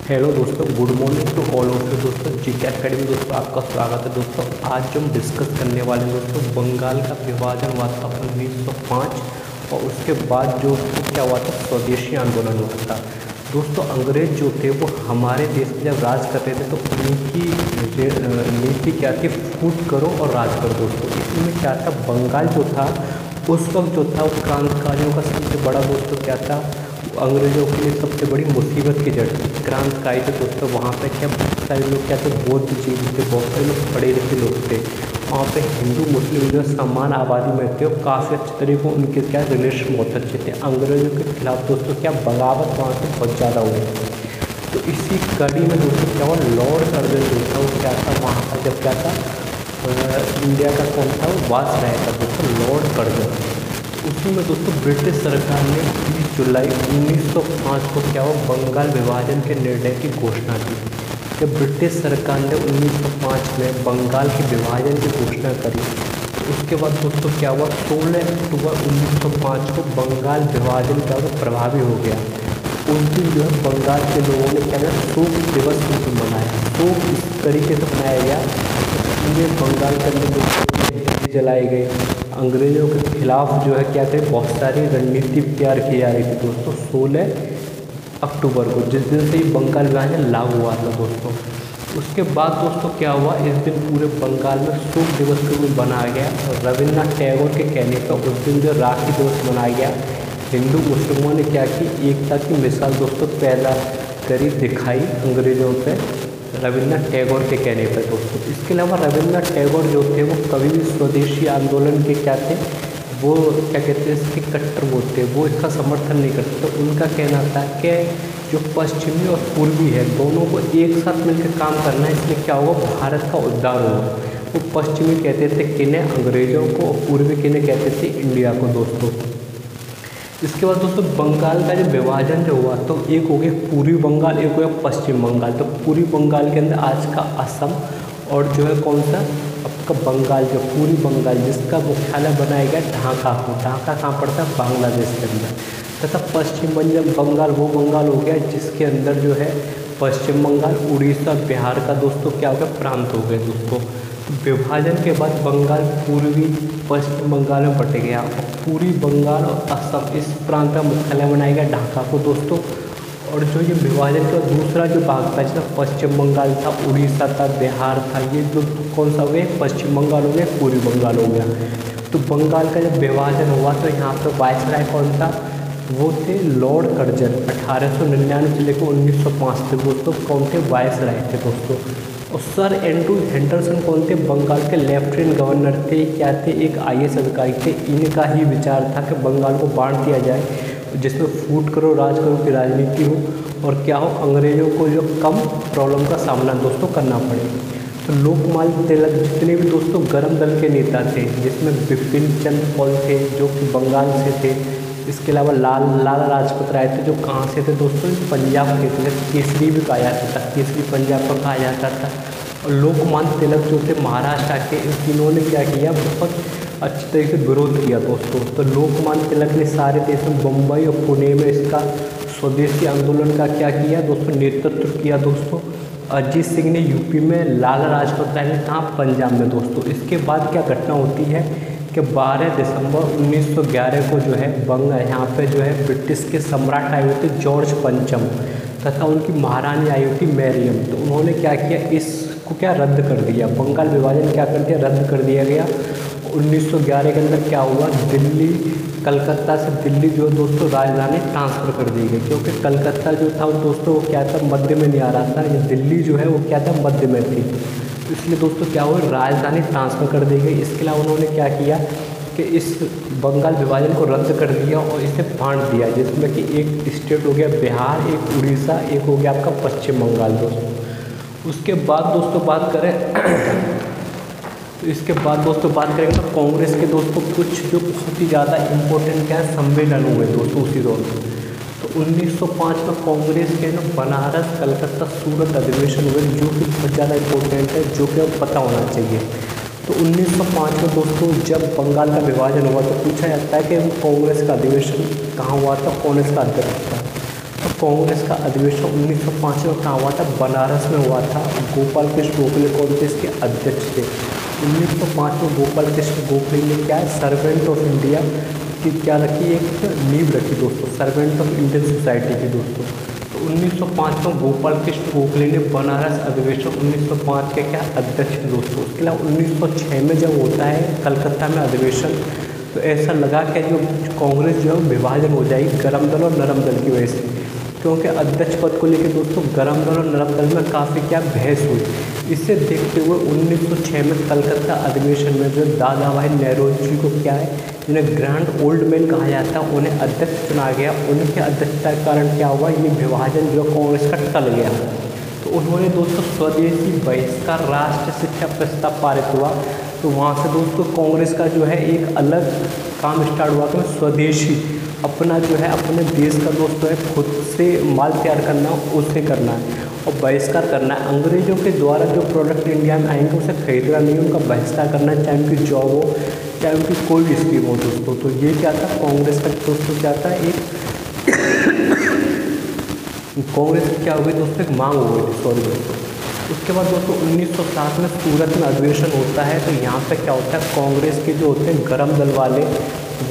Hello दोस्तों, good morning to all of you दोस्तों। GK academy दोस्तों आपका स्वागत है दोस्तों। आज जो हम डिस्कस करने वाले हैं दोस्तों, बंगाल का विभाजन हुआ था 1905 और उसके बाद जो क्या हुआ था, स्वदेशी आंदोलन हुआ था दोस्तों। अंग्रेज जो थे वो हमारे देश में जब राज कर रहे थे तो उनकी नीति क्या थी, फूट करो और राज करो दोस्तों। इसी में क्या था, बंगाल जो था उस वक्त जो था वो क्रांतिकारियों का सबसे बड़ा दोस्तों क्या था, अंग्रेज़ों के लिए सबसे बड़ी मुसीबत की जड़ थी। क्रांतिकारी थे दोस्तों। वहाँ पे क्या बहुत सारे लोग क्या थे, बौद्ध जीव थे, बहुत सारे लोग पढ़े लिखे लोग थे। वहाँ पे हिंदू मुस्लिम जो समान आबादी में थे और काफ़ी अच्छे तरीके से उनके क्या रिलेशन बहुत अच्छे थे। अंग्रेज़ों के खिलाफ दोस्तों क्या बगावत वहाँ से बहुत ज़्यादा हुई। तो इसी कड़ी में दोस्तों क्या हुआ, लॉर्ड कर्जन जो था वो क्या था, वहाँ का जब क्या था, इंडिया का कौन था वो वास रहा था दोस्तों, लॉर्ड कर्जन। उसी में दोस्तों ब्रिटिश सरकार ने 20 जुलाई 1905 को क्या हुआ, बंगाल विभाजन के निर्णय की घोषणा की। जब ब्रिटिश सरकार ने 1905 में बंगाल के विभाजन की घोषणा करी तो उसके बाद दोस्तों क्या हुआ, 16 अक्टूबर 1905 को बंगाल विभाजन क्या हुआ, प्रभावी हो गया। उस दिन जो है बंगाल के लोगों ने क्या किया, शोक दिवस उस दिन मनाया। शोक इस तरीके से मनाया गया, पूरे बंगाल के अंदर दोस्तों जलाए गए। अंग्रेज़ों के खिलाफ जो है क्या थे, बहुत सारी रणनीति तैयार की जा रही थी दोस्तों। 16 अक्टूबर को जिस दिन से ही बंगाल विभाजन लागू हुआ था दोस्तों। उसके बाद दोस्तों क्या हुआ, इस दिन पूरे बंगाल में शोक दिवस के रूप बनाया गया और रविन्द्रनाथ टैगोर के कहने पर उस दिन जो राखी दिवस मनाया गया। हिंदू मुस्लिमों ने क्या की, एकता की मिसाल दोस्तों पैदा करी, दिखाई अंग्रेज़ों पे रविन्द्रनाथ टैगोर के कहने पर दोस्तों। इसके अलावा रविन्द्रनाथ टैगोर जो थे वो कभी भी स्वदेशी आंदोलन के क्या थे, वो क्या कहते हैं, इसके कट्टर वो थे, वो इसका समर्थन नहीं करते। तो उनका कहना था कि जो पश्चिमी और पूर्वी है दोनों को एक साथ मिलकर काम करना है, इसलिए क्या होगा, भारत का उद्धार होगा। वो पश्चिमी कहते थे किन्हें, अंग्रेज़ों को, और पूर्वी किन्हें कहते थे, इंडिया को दोस्तों। इसके बाद दोस्तों बंगाल का जो विभाजन जो हुआ तो एक हो गया पूर्वी बंगाल, एक हो गया पश्चिम बंगाल। तो पूर्वी बंगाल के अंदर आज का असम और जो है कौन सा आपका बंगाल, जो पूर्वी बंगाल जिसका मुख्यालय बनाया गया ढाका को। ढाका कहाँ पड़ता है, बांग्लादेश के अंदर। तथा पश्चिम बंगाल वो बंगाल हो गया जिसके अंदर जो है पश्चिम बंगाल, उड़ीसा, बिहार का दोस्तों क्या हो गया, प्रांत हो गए दोस्तों। विभाजन के बाद बंगाल पूर्वी पश्चिम बंगाल में बट गया और पूर्वी बंगाल और असम इस प्रांत का मुख्यालय बनाया गया ढाका को दोस्तों। और जो ये विभाजन का दूसरा जो भाग था, जिसमें पश्चिम बंगाल था, उड़ीसा था, बिहार था, ये जो कौन सा हो गया, पश्चिम बंगाल हो गया, पूर्वी बंगाल हो गया। तो बंगाल का जब विभाजन हुआ तो यहाँ पर वायसराय कौन था, वो थे लॉर्ड कर्जन। 1899 से लेकर 1905 तक दोस्तों कौन थे, वायसराय थे दोस्तों। और सर एंड्रू हेंडरसन कौन थे, बंगाल के लेफ्टिनेंट गवर्नर थे, क्या थे, एक IAS अधिकारी थे। इनका ही विचार था कि बंगाल को बांट दिया जाए, जिसमें फूट करो राज करो की राजनीति हो और क्या हो, अंग्रेज़ों को जो कम प्रॉब्लम का सामना दोस्तों करना पड़े। तो लोकमान्य तिलक जितने भी दोस्तों गर्म दल के नेता थे, जिसमें बिपिन चंद्र पाल थे जो कि बंगाल से थे। इसके अलावा लाला लाजपत राय थे जो कहाँ से थे दोस्तों, पंजाब के थे। केसरी भी कहा जाता था, केसरी पंजाब को कहा जाता था। और लोकमान्य तिलक जो थे महाराष्ट्र के, इन्होंने क्या किया, बहुत अच्छी तरीके से विरोध किया दोस्तों। तो लोकमान्य तिलक ने सारे देश में, बम्बई और पुणे में इसका स्वदेशी आंदोलन का क्या किया दोस्तों, नेतृत्व किया दोस्तों। अजीत सिंह ने यूपी में, लाला लाजपत राय ने कहाँ, पंजाब में दोस्तों। इसके बाद क्या घटना होती है कि 12 दिसंबर 1911 को जो है यहाँ पे जो है ब्रिटिश के सम्राट आए हुए थे जॉर्ज पंचम, तथा उनकी महारानी आई हुई थी मैरियम। तो उन्होंने क्या किया, इसको क्या रद्द कर दिया, बंगाल विभाजन क्या कर दिया, रद्द कर दिया गया। 1911 के अंदर क्या हुआ, दिल्ली, कलकत्ता से दिल्ली जो दोस्तों राजधानी ट्रांसफ़र कर दी गई, क्योंकि कलकत्ता जो था दोस्तों वो क्या था, मध्य में नहीं आ रहा था। ये दिल्ली जो है वो क्या था, मध्य में थी। इसलिए दोस्तों क्या हुआ, राजधानी ट्रांसफ़र कर दी गई। इसके अलावा उन्होंने क्या किया कि इस बंगाल विभाजन को रद्द कर दिया और इसे बांट दिया, जिसमें कि एक स्टेट हो गया बिहार, एक उड़ीसा, एक हो गया आपका पश्चिम बंगाल दोस्तों। उसके बाद दोस्तों बात करें तो इसके बाद दोस्तों बात करेंगे तो कांग्रेस के दोस्तों कुछ जो बहुत ही ज़्यादा इम्पोर्टेंट क्या है, सम्मेलन हुए दोस्तों उसी दौर में। तो 1905 में कांग्रेस के ना बनारस, कलकत्ता, सूरत अधिवेशन हुए, जो कि बहुत ज़्यादा इम्पोर्टेंट है, जो कि अब पता होना चाहिए। तो 1905 में दोस्तों जब बंगाल का विभाजन हुआ तो पूछा जाता है कि कांग्रेस का अधिवेशन कहाँ हुआ था, कौन इसका अध्यक्ष था। तो कांग्रेस का अधिवेशन 1905 में कहाँ हुआ था? बनारस में हुआ था। गोपाल कृष्ण गोखले कौन थे? इसके अध्यक्ष थे। 1905 में गोपाल कृष्ण गोखले ने क्या है, सर्वेंट ऑफ इंडिया की क्या रखी, एक नींव रखी दोस्तों, सर्वेंट ऑफ इंडियन सोसाइटी की दोस्तों। तो 1905 में गोपाल कृष्ण गोखले ने बनारस अधिवेशन 1905 के क्या अध्यक्ष थे दोस्तों। उसके अलावा 1906 में जब होता है कलकत्ता में अधिवेशन, तो ऐसा लगा कि जो कांग्रेस जो है विभाजन हो जाएगी गर्म दल और नरम दल की वजह से, क्योंकि अध्यक्ष पद को लेकर दोस्तों गर्म दल और नरम दल में काफ़ी क्या बहस हुई। इसे देखते हुए 1906 में कलकत्ता अधिवेशन में जो दादा भाई नेहरू जी को क्या है, जिन्हें ग्रैंड ओल्ड मैन कहा जाता है, उन्हें अध्यक्ष चुना गया। उनके अध्यक्षता के कारण क्या हुआ, ये विभाजन जो कांग्रेस का टल गया। तो उन्होंने दोस्तों स्वदेशी बहिष्कार राष्ट्र शिक्षा प्रस्ताव पारित हुआ। तो वहाँ से दोस्तों कांग्रेस का जो है एक अलग काम स्टार्ट हुआ कि स्वदेशी अपना जो है अपने देश का दोस्तों है खुद से माल तैयार करना, उससे करना है और बहिष्कार करना है। अंग्रेजों के द्वारा जो प्रोडक्ट इंडिया में आएंगे उसे खरीदना नहीं, उनका बहिष्कार करना है, चाहे उनकी जॉब हो चाहे उनकी कोई भी स्कीम हो दोस्तों। तो ये क्या था कांग्रेस का दोस्तों, क्या था एक कांग्रेस की क्या हो गई दोस्तों, एक मांग हो गई थी, सॉरी दोस्तों। उसके बाद दोस्तों 1907 में सूरत में अधिवेशन होता है। तो यहाँ पे क्या होता है, कांग्रेस के जो होते हैं गरम दल वाले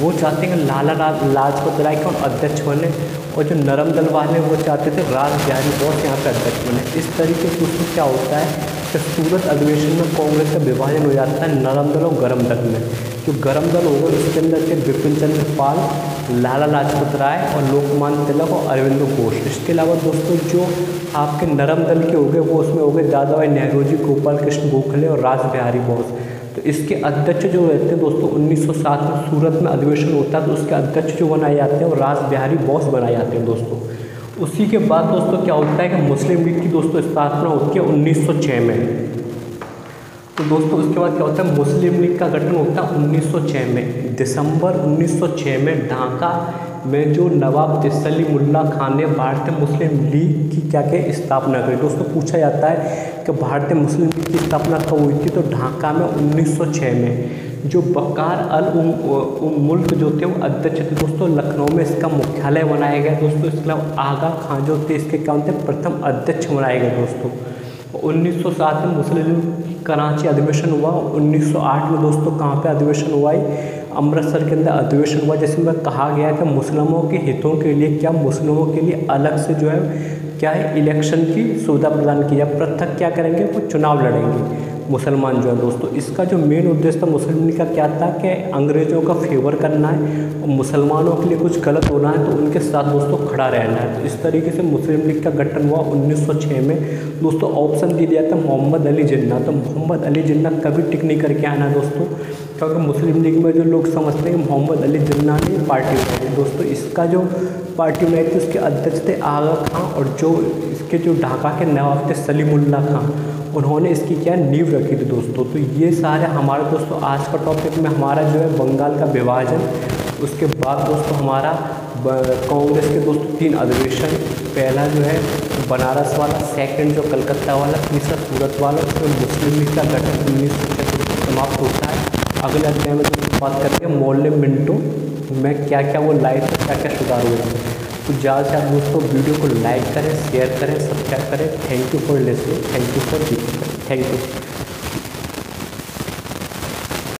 वो चाहते हैं लाला लाजपत राय को अध्यक्ष बने, और जो नरम दल वाले वो चाहते थे रास बिहारी बोस यहाँ पे अध्यक्ष बने। इस तरीके से दोस्तों क्या होता है कि सूरत अधिवेशन में कांग्रेस का विभाजन हो जाता है नरम दल और गरम दल में। जो गरम दल होगा उसके अंदर थे बिपिन चंद्र पाल, लाला लाजपत राय और लोकमान्य तिलक और अरविंद घोष। इसके अलावा दोस्तों जो आपके नरम दल के हो गए वो उसमें हो गए दादा भाई नेहरू जी, गोपाल कृष्ण गोखले और रास बिहारी बोस। तो इसके अध्यक्ष जो रहते हैं दोस्तों 1907 में सूरत में अधिवेशन होता है, तो उसके अध्यक्ष जो बनाए जाते हैं वो रास बिहारी बोस बनाए जाते हैं दोस्तों। उसी के बाद दोस्तों क्या होता है कि मुस्लिम लीग की दोस्तों स्थापना होती है 1906 में। तो दोस्तों उसके बाद क्या होता है, मुस्लिम लीग का गठन होता है 1906 में। दिसंबर 1906 में ढाका में जो नवाब सलीमुल्लाह खान ने भारतीय मुस्लिम लीग की क्या क्या स्थापना करी। दोस्तों पूछा जाता है कि भारतीय मुस्लिम लीग की स्थापना कब हुई थी, तो ढाका में 1906 में। जो बकार अल मुल्क जो थे वो अध्यक्ष थे दोस्तों, लखनऊ में इसका मुख्यालय बनाया गया दोस्तों। इसके अलावा आगा खां जो थे इसके क्या थे, प्रथम अध्यक्ष बनाए गए दोस्तों। 1907 में मुस्लिम लीग कराची अधिवेशन हुआ। 1908 में दोस्तों कहाँ पे अधिवेशन हुआ है, अमृतसर के अंदर अधिवेशन हुआ, जिसमें कहा गया कि मुस्लिमों के हितों के लिए क्या मुस्लिमों के लिए अलग से जो है क्या है इलेक्शन की सुविधा प्रदान की जाए, पृथक क्या करेंगे वो चुनाव लड़ेंगे मुसलमान जो है दोस्तों। इसका जो मेन उद्देश्य था मुस्लिम लीग का क्या था कि अंग्रेज़ों का फेवर करना है और मुसलमानों के लिए कुछ गलत होना है तो उनके साथ दोस्तों खड़ा रहना है। तो इस तरीके से मुस्लिम लीग का गठन हुआ 1906 में दोस्तों। ऑप्शन दे दिया था मोहम्मद अली जिन्ना। तो मोहम्मद अली जिन्ना कभी टिक नहीं करके आना दोस्तों, क्योंकि मुस्लिम लीग में जो लोग समझते हैं मोहम्मद अली जिन्ना ने पार्टी बनाई दोस्तों। इसका जो पार्टी बनाई थी उसके अध्यक्ष थे आगा खां, और जो इसके जो ढाका के नवाब थे सलीमुल्लाह खां, उन्होंने इसकी क्या नींव रखी थी दोस्तों। तो ये सारे हमारे दोस्तों आज का टॉपिक में हमारा जो है बंगाल का विभाजन। उसके बाद दोस्तों हमारा कांग्रेस के दोस्तों 3 अधिवेशन, पहला जो है बनारस वाला, सेकंड जो कलकत्ता वाला, तीसरा सूरत वाला। उसमें मुस्लिम लीग का गठन 1936 समाप्त होता है। अगले अध्याय में दोस्तों बात करेंगे मोहल्ले मिनटों में क्या क्या वो लाइफ में क्या क्या सुधार हुए हैं। तो ज़्यादा से ज़्यादा दोस्तों वीडियो को लाइक करें, शेयर करें, सब्सक्राइब करें। Thank you for listening, thank you for thank you.